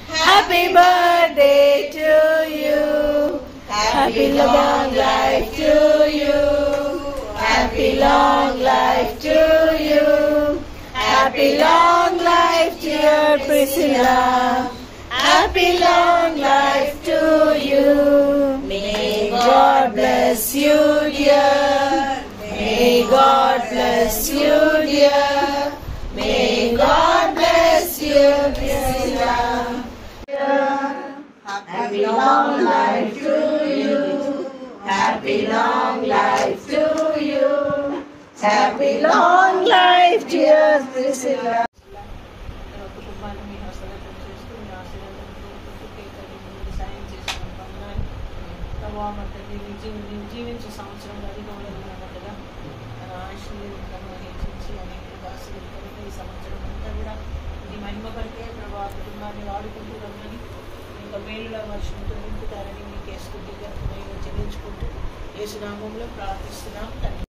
Happy birthday to you. Happy long life to you. Happy long life to you. Happy long life, dear Priscilla. Happy long life to you. May God bless you, dear. May God bless you, dear. May God bless you, Priscilla. Happy long life to you. Happy long life to you. Happy long life, dear Priscilla. కుటుంబాన్ని మీ హస్తగతం చేస్తూ మీ ఆశీర్వాదం కోరుకుంటూ కేకలు సాయం చేసిన పొందాలి ప్రభావం తండ్రి నీవు జీవించే సంవత్సరం అధికంలో ఉన్నట్టుగా మన ఆశీర్వాదంగా హెచ్చించి అనేక ఆశీర్వదించి ఈ సంవత్సరం అంతా కూడా ఇది మహిమపడితే ప్రభావ కుటుంబాన్ని వాడుకుంటూ రమ్మని ఇంకా మేలుల వర్షంతో నింపుతారని మీకే స్తుతిగా మేము చెల్లించుకుంటూ యేసు నామములో ప్రార్థిస్తున్నాం తండ్రి.